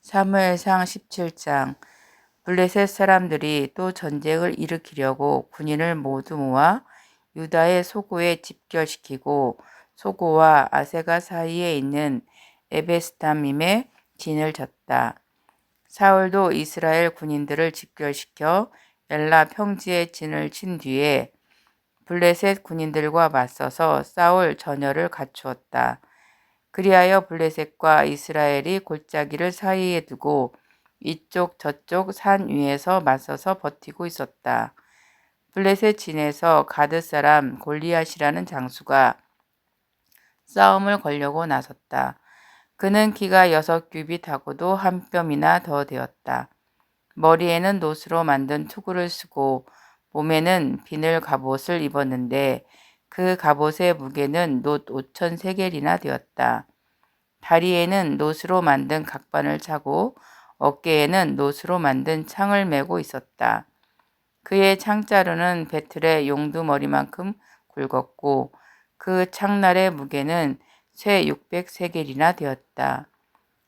사무엘상 17장. 블레셋 사람들이 또 전쟁을 일으키려고 군인을 모두 모아 유다의 소고에 집결시키고 소고와 아세가 사이에 있는 에베스다밈에 진을 쳤다. 사울도 이스라엘 군인들을 집결시켜 엘라 평지에 진을 친 뒤에 블레셋 군인들과 맞서서 싸울 전열을 갖추었다. 그리하여 블레셋과 이스라엘이 골짜기를 사이에 두고 이쪽 저쪽 산 위에서 맞서서 버티고 있었다. 블레셋 진에서 가드 사람 골리앗이라는 장수가 싸움을 걸려고 나섰다. 그는 키가 6규빗하고도 한 뼘이나 더 되었다. 머리에는 놋으로 만든 투구를 쓰고 몸에는 비늘 갑옷을 입었는데 그 갑옷의 무게는 놋 5,000세겔이나 되었다. 다리에는 놋으로 만든 각반을 차고 어깨에는 놋으로 만든 창을 메고 있었다. 그의 창자루는 배틀의 용두머리만큼 굵었고 그 창날의 무게는 쇠 600세겔이나 되었다.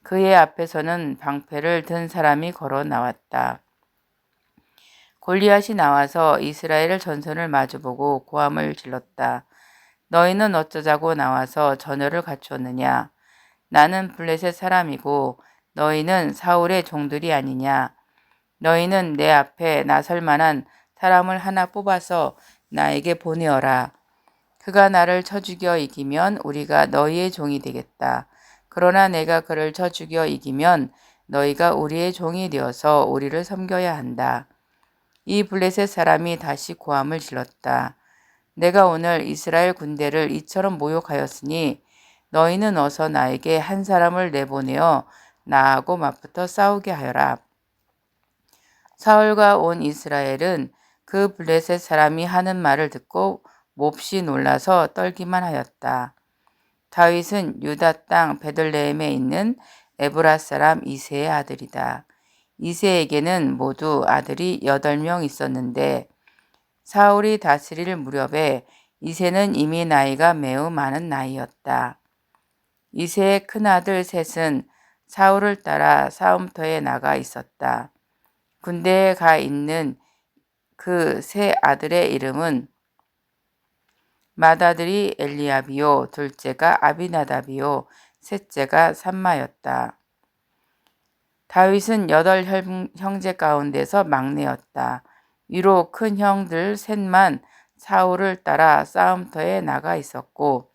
그의 앞에서는 방패를 든 사람이 걸어 나왔다. 골리앗이 나와서 이스라엘 전선을 마주보고 고함을 질렀다. 너희는 어쩌자고 나와서 전열을 갖추었느냐? 나는 블레셋 사람이고 너희는 사울의 종들이 아니냐? 너희는 내 앞에 나설 만한 사람을 하나 뽑아서 나에게 보내어라. 그가 나를 쳐 죽여 이기면 우리가 너희의 종이 되겠다. 그러나 내가 그를 쳐 죽여 이기면 너희가 우리의 종이 되어서 우리를 섬겨야 한다. 이 블레셋 사람이 다시 고함을 질렀다. 내가 오늘 이스라엘 군대를 이처럼 모욕하였으니 너희는 어서 나에게 한 사람을 내보내어 나하고 맞붙어 싸우게 하여라. 사울과 온 이스라엘은 그 블레셋 사람이 하는 말을 듣고 몹시 놀라서 떨기만 하였다. 다윗은 유다 땅 베들레헴에 있는 에브라 사람 이새의 아들이다. 이새에게는 모두 아들이 8명 있었는데 사울이 다스릴 무렵에 이새는 이미 나이가 매우 많은 나이였다. 이새의 큰아들 셋은 사울을 따라 싸움터에 나가 있었다. 군대에 가 있는 그 세 아들의 이름은 맏아들이 엘리압이요, 둘째가 아비나답이요, 셋째가 삼마였다. 다윗은 8 형제 가운데서 막내였다. 위로 큰 형들 셋만 사울을 따라 싸움터에 나가 있었고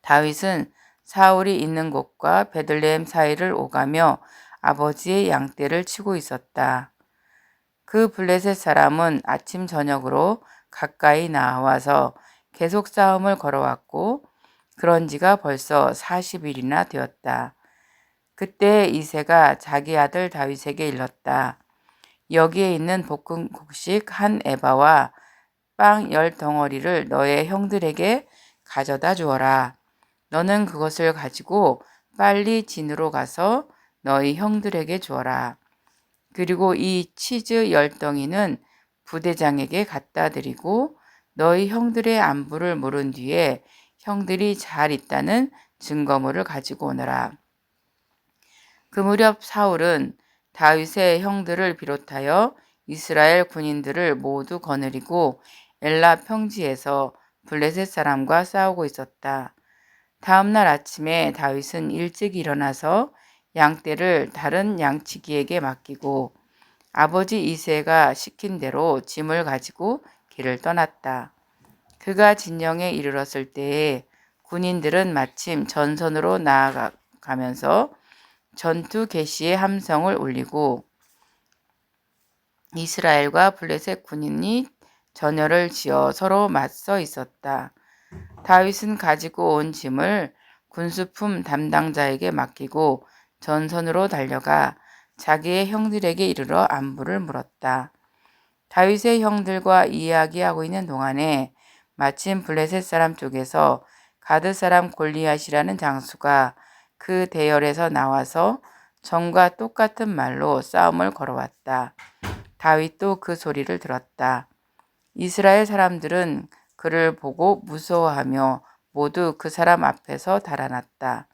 다윗은 사울이 있는 곳과 베들레헴 사이를 오가며 아버지의 양떼를 치고 있었다. 그 블레셋 사람은 아침 저녁으로 가까이 나와서 계속 싸움을 걸어왔고 그런 지가 벌써 40일이나 되었다. 그때 이새가 자기 아들 다윗에게 일렀다. 여기에 있는 볶은 곡식 한 에바와 빵 10덩어리를 너의 형들에게 가져다 주어라. 너는 그것을 가지고 빨리 진으로 가서 너희 형들에게 주어라. 그리고 이 치즈 10덩이는 부대장에게 갖다 드리고 너희 형들의 안부를 물은 뒤에 형들이 잘 있다는 증거물을 가지고 오너라. 그 무렵 사울은 다윗의 형들을 비롯하여 이스라엘 군인들을 모두 거느리고 엘라 평지에서 블레셋 사람과 싸우고 있었다. 다음 날 아침에 다윗은 일찍 일어나서 양떼를 다른 양치기에게 맡기고 아버지 이새가 시킨 대로 짐을 가지고 길을 떠났다. 그가 진영에 이르렀을 때에 군인들은 마침 전선으로 나아가면서 전투 개시의 함성을 울리고 이스라엘과 블레셋 군인이 전열을 지어 서로 맞서 있었다. 다윗은 가지고 온 짐을 군수품 담당자에게 맡기고 전선으로 달려가 자기의 형들에게 이르러 안부를 물었다. 다윗의 형들과 이야기하고 있는 동안에 마침 블레셋 사람 쪽에서 가드 사람 골리앗이라는 장수가 그 대열에서 나와서 전과 똑같은 말로 싸움을 걸어왔다. 다윗도 그 소리를 들었다. 이스라엘 사람들은 그를 보고 무서워하며 모두 그 사람 앞에서 달아났다.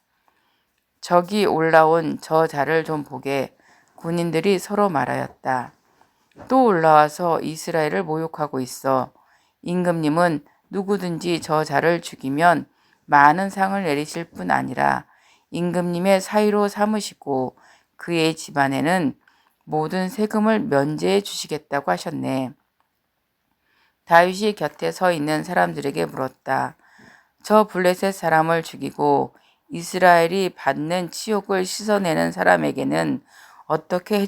저기 올라온 저 자를 좀 보게. 군인들이 서로 말하였다. 또 올라와서 이스라엘을 모욕하고 있어. 임금님은 누구든지 저 자를 죽이면 많은 상을 내리실 뿐 아니라 임금님의 사위로 삼으시고 그의 집안에는 모든 세금을 면제해 주시겠다고 하셨네. 다윗이 곁에 서 있는 사람들에게 물었다. 저 블레셋 사람을 죽이고 이스라엘이 받는 치욕을 씻어내는 사람에게는 어떻게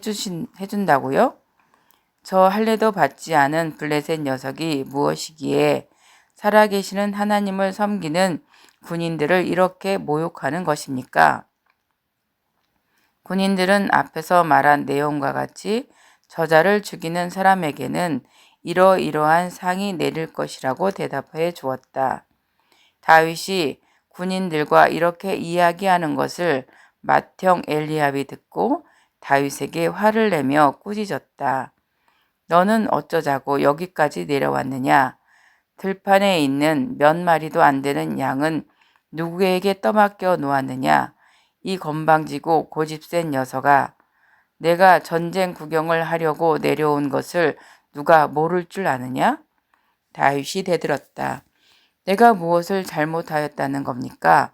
해준다고요? 저 할례도 받지 않은 블레셋 녀석이 무엇이기에 살아계시는 하나님을 섬기는 군인들을 이렇게 모욕하는 것입니까? 군인들은 앞에서 말한 내용과 같이 저자를 죽이는 사람에게는 이러이러한 상이 내릴 것이라고 대답해 주었다. 다윗이 군인들과 이렇게 이야기하는 것을 맏형 엘리압이 듣고 다윗에게 화를 내며 꾸짖었다. 너는 어쩌자고 여기까지 내려왔느냐? 들판에 있는 몇 마리도 안 되는 양은 누구에게 떠맡겨 놓았느냐? 이 건방지고 고집센 녀석아, 내가 전쟁 구경을 하려고 내려온 것을 누가 모를 줄 아느냐? 다윗이 대들었다. 내가 무엇을 잘못하였다는 겁니까?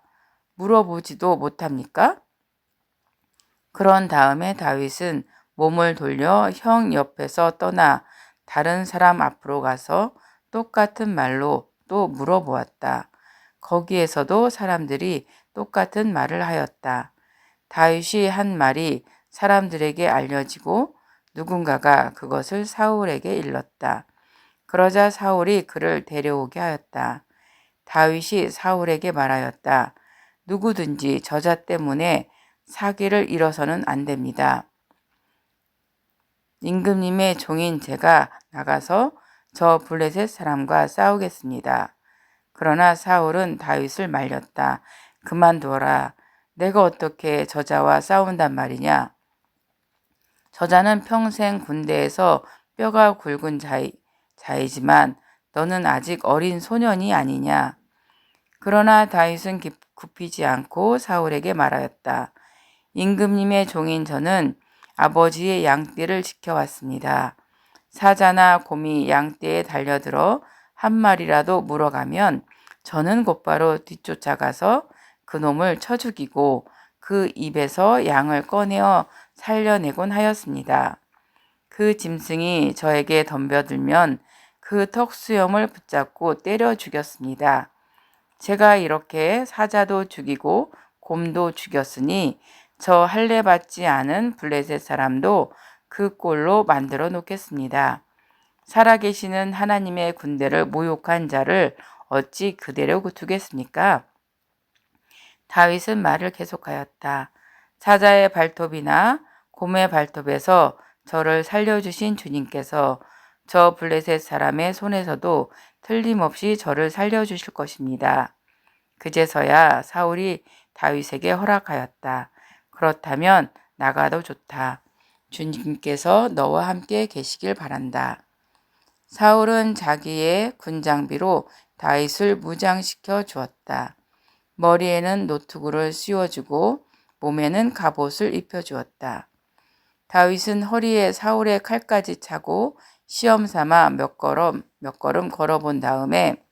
물어보지도 못합니까? 그런 다음에 다윗은 몸을 돌려 형 옆에서 떠나 다른 사람 앞으로 가서 똑같은 말로 또 물어보았다. 거기에서도 사람들이 똑같은 말을 하였다. 다윗이 한 말이 사람들에게 알려지고 누군가가 그것을 사울에게 일렀다. 그러자 사울이 그를 데려오게 하였다. 다윗이 사울에게 말하였다. 누구든지 저자 때문에 사기를 잃어서는 안 됩니다. 임금님의 종인 제가 나가서 저 블레셋 사람과 싸우겠습니다. 그러나 사울은 다윗을 말렸다. 그만둬라. 내가 어떻게 저자와 싸운단 말이냐. 저자는 평생 군대에서 뼈가 굵은 자이지만 너는 아직 어린 소년이 아니냐. 그러나 다윗은 굽히지 않고 사울에게 말하였다. 임금님의 종인 저는 아버지의 양떼를 지켜왔습니다. 사자나 곰이 양떼에 달려들어 한 마리라도 물어가면 저는 곧바로 뒤쫓아가서 그 놈을 쳐 죽이고 그 입에서 양을 꺼내어 살려내곤 하였습니다. 그 짐승이 저에게 덤벼들면 그 턱수염을 붙잡고 때려 죽였습니다. 제가 이렇게 사자도 죽이고 곰도 죽였으니 저 할례 받지 않은 블레셋 사람도 그 꼴로 만들어 놓겠습니다. 살아계시는 하나님의 군대를 모욕한 자를 어찌 그대로 두겠습니까? 다윗은 말을 계속하였다. 사자의 발톱이나 곰의 발톱에서 저를 살려주신 주님께서 저 블레셋 사람의 손에서도 틀림없이 저를 살려주실 것입니다. 그제서야 사울이 다윗에게 허락하였다. 그렇다면 나가도 좋다. 주님께서 너와 함께 계시길 바란다. 사울은 자기의 군장비로 다윗을 무장시켜 주었다. 머리에는 노트구를 씌워주고 몸에는 갑옷을 입혀주었다. 다윗은 허리에 사울의 칼까지 차고 시험 삼아 몇 걸음 걸어본 다음에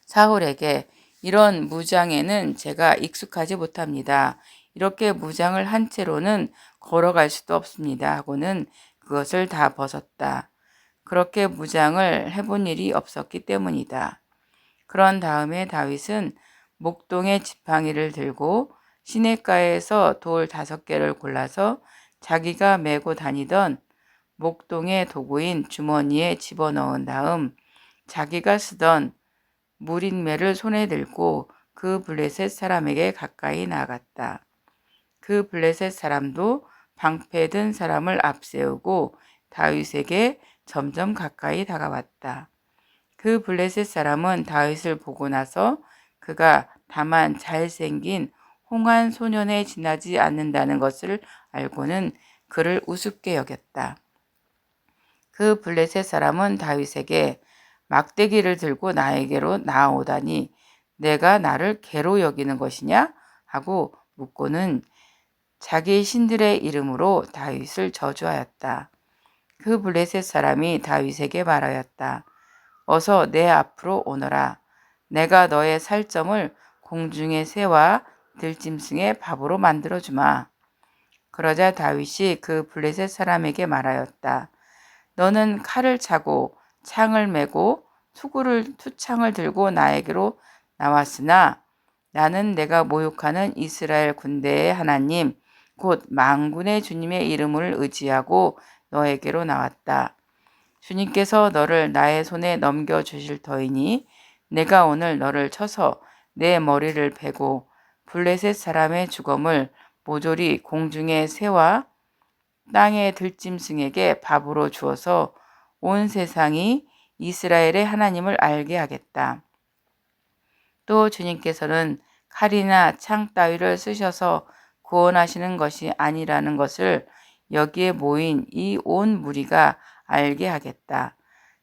사울에게 이런 무장에는 제가 익숙하지 못합니다. 이렇게 무장을 한 채로는 걸어갈 수도 없습니다. 하고는 그것을 다 벗었다. 그렇게 무장을 해본 일이 없었기 때문이다. 그런 다음에 다윗은 목동의 지팡이를 들고 시냇가에서 돌 5개를 골라서 자기가 메고 다니던 목동의 도구인 주머니에 집어넣은 다음 자기가 쓰던 무린매를 손에 들고 그 블레셋 사람에게 가까이 나갔다. 그 블레셋 사람도 방패 든 사람을 앞세우고 다윗에게 점점 가까이 다가왔다. 그 블레셋 사람은 다윗을 보고 나서 그가 다만 잘생긴 홍한 소년에 지나지 않는다는 것을 알고는 그를 우습게 여겼다. 그 블레셋 사람은 다윗에게 막대기를 들고 나에게로 나아오다니 내가 나를 개로 여기는 것이냐? 하고 묻고는 자기 신들의 이름으로 다윗을 저주하였다. 그 블레셋 사람이 다윗에게 말하였다. 어서 내 앞으로 오너라. 내가 너의 살점을 공중의 새와 들짐승의 밥으로 만들어주마. 그러자 다윗이 그 블레셋 사람에게 말하였다. 너는 칼을 차고 창을 메고 투창을 들고 나에게로 나왔으나 나는 내가 모욕하는 이스라엘 군대의 하나님 곧 만군의 주님의 이름을 의지하고 너에게로 나왔다. 주님께서 너를 나의 손에 넘겨주실 터이니 내가 오늘 너를 쳐서 내 머리를 베고 블레셋 사람의 죽음을 모조리 공중의 새와 땅의 들짐승에게 밥으로 주어서 온 세상이 이스라엘의 하나님을 알게 하겠다. 또 주님께서는 칼이나 창 따위를 쓰셔서 구원하시는 것이 아니라는 것을 여기에 모인 이 온 무리가 알게 하겠다.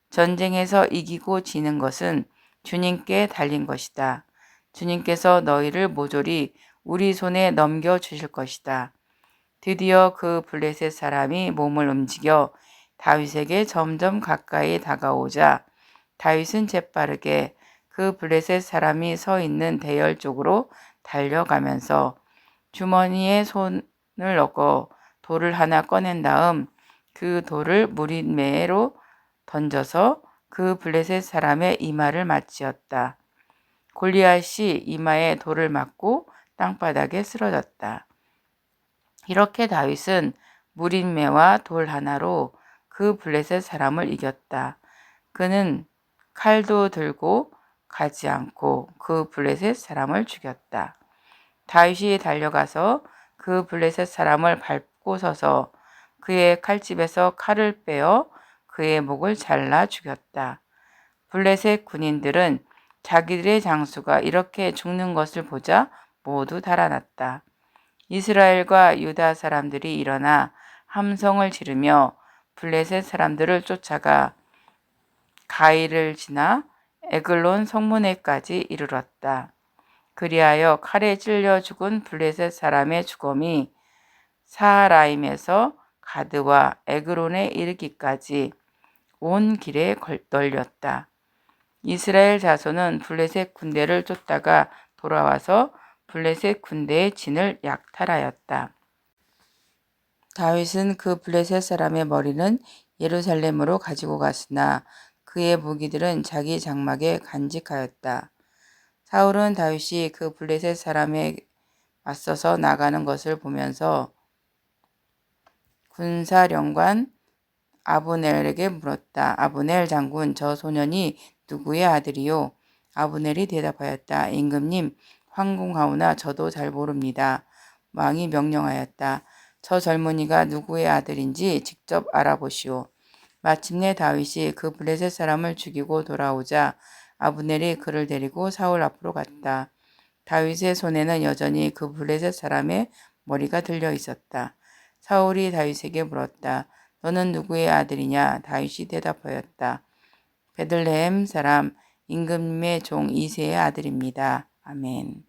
전쟁에서 이기고 지는 것은 주님께 달린 것이다. 주님께서 너희를 모조리 우리 손에 넘겨주실 것이다. 드디어 그 블레셋 사람이 몸을 움직여 다윗에게 점점 가까이 다가오자 다윗은 재빠르게 그 블레셋 사람이 서 있는 대열 쪽으로 달려가면서 주머니에 손을 넣고 돌을 하나 꺼낸 다음 그 돌을 무리매로 던져서 그 블레셋 사람의 이마를 맞지었다. 골리앗이 이마에 돌을 맞고 땅바닥에 쓰러졌다. 이렇게 다윗은 무린매와 돌 하나로 그 블레셋 사람을 이겼다. 그는 칼도 들고 가지 않고 그 블레셋 사람을 죽였다. 다윗이 달려가서 그 블레셋 사람을 밟고 서서 그의 칼집에서 칼을 빼어 그의 목을 잘라 죽였다. 블레셋 군인들은 자기들의 장수가 이렇게 죽는 것을 보자 모두 달아났다. 이스라엘과 유다 사람들이 일어나 함성을 지르며 블레셋 사람들을 쫓아가 가이를 지나 에글론 성문에까지 이르렀다. 그리하여 칼에 찔려 죽은 블레셋 사람의 죽음이 사하라임에서 가드와 에그론에 이르기까지 온 길에 널렸다. 이스라엘 자손은 블레셋 군대를 쫓다가 돌아와서 블레셋 군대의 진을 약탈하였다. 다윗은 그 블레셋 사람의 머리는 예루살렘으로 가지고 갔으나 그의 무기들은 자기 장막에 간직하였다. 사울은 다윗이 그 블레셋 사람에 맞서서 나가는 것을 보면서 군사령관 아브넬에게 물었다. 아브넬 장군, 저 소년이 누구의 아들이요? 아브넬이 대답하였다. 임금님, 황공하오나 저도 잘 모릅니다. 왕이 명령하였다. 저 젊은이가 누구의 아들인지 직접 알아보시오. 마침내 다윗이 그 블레셋 사람을 죽이고 돌아오자 아브넬이 그를 데리고 사울 앞으로 갔다. 다윗의 손에는 여전히 그 블레셋 사람의 머리가 들려 있었다. 사울이 다윗에게 물었다. 너는 누구의 아들이냐? 다윗이 대답하였다. 베들레헴 사람 임금님의 종 이새의 아들입니다. 아멘.